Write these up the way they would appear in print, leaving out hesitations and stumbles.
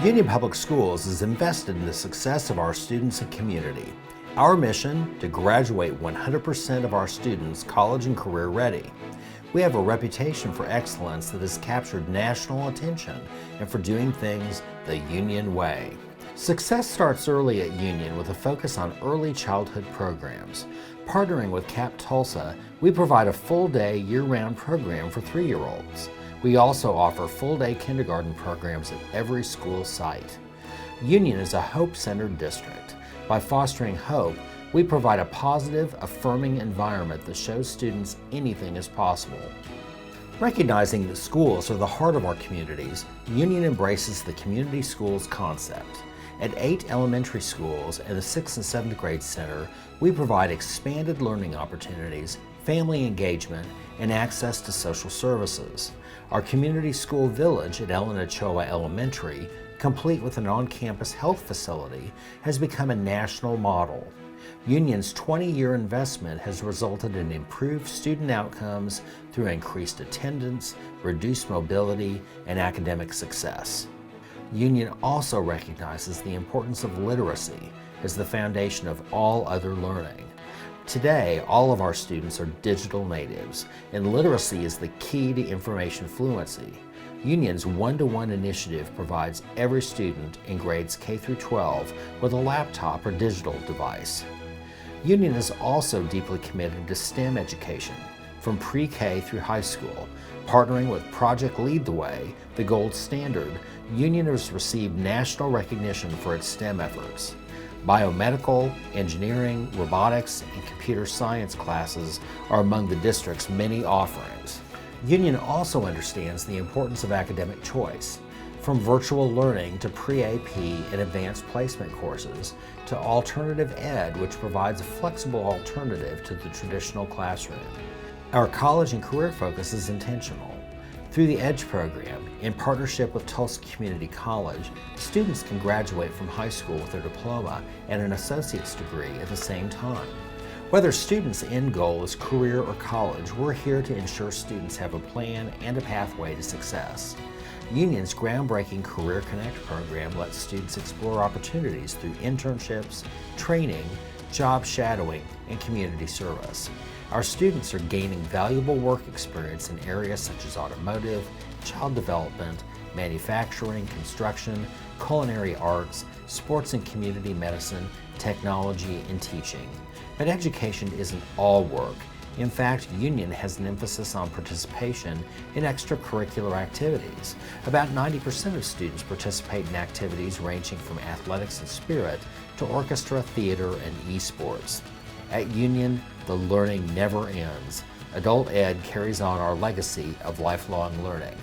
Union Public Schools is invested in the success of our students and community. Our mission, to graduate 100% of our students college and career ready. We have a reputation for excellence that has captured national attention and for doing things the Union way. Success starts early at Union with a focus on early childhood programs. Partnering with CAP Tulsa, we provide a full-day, year-round program for 3-year-olds. We also offer full-day kindergarten programs at every school site. Union is a hope-centered district. By fostering hope, we provide a positive, affirming environment that shows students anything is possible. Recognizing that schools are the heart of our communities, Union embraces the community schools concept. At 8 elementary schools and the 6th and 7th grade center, we provide expanded learning opportunities, family engagement, and access to social services. Our community school village at Ellen Ochoa Elementary, complete with an on-campus health facility, has become a national model. Union's 20-year investment has resulted in improved student outcomes through increased attendance, reduced mobility, and academic success. Union also recognizes the importance of literacy as the foundation of all other learning. Today, all of our students are digital natives, and literacy is the key to information fluency. Union's one-to-one initiative provides every student in grades K through 12 with a laptop or digital device. Union is also deeply committed to STEM education, from pre-K through high school. Partnering with Project Lead the Way, the gold standard, Union has received national recognition for its STEM efforts. Biomedical, engineering, robotics, and computer science classes are among the district's many offerings. Union also understands the importance of academic choice, from virtual learning to pre-AP and advanced placement courses, to alternative ed, which provides a flexible alternative to the traditional classroom. Our college and career focus is intentional. Through the EDGE program, in partnership with Tulsa Community College, students can graduate from high school with their diploma and an associate's degree at the same time. Whether students' end goal is career or college, we're here to ensure students have a plan and a pathway to success. Union's groundbreaking Career Connect program lets students explore opportunities through internships, training, job shadowing, and community service. Our students are gaining valuable work experience in areas such as automotive, child development, manufacturing, construction, culinary arts, sports and community medicine, technology, and teaching. But education isn't all work. In fact, Union has an emphasis on participation in extracurricular activities. About 90% of students participate in activities ranging from athletics and spirit to orchestra, theater, and esports. At Union, the learning never ends. Adult Ed carries on our legacy of lifelong learning.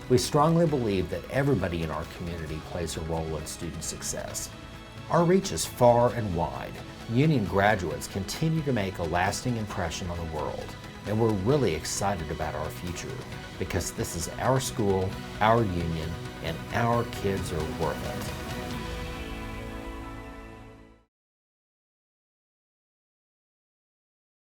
We strongly believe that everybody in our community plays a role in student success. Our reach is far and wide. Union graduates continue to make a lasting impression on the world, and we're really excited about our future because this is our school, our union, and our kids are worth it.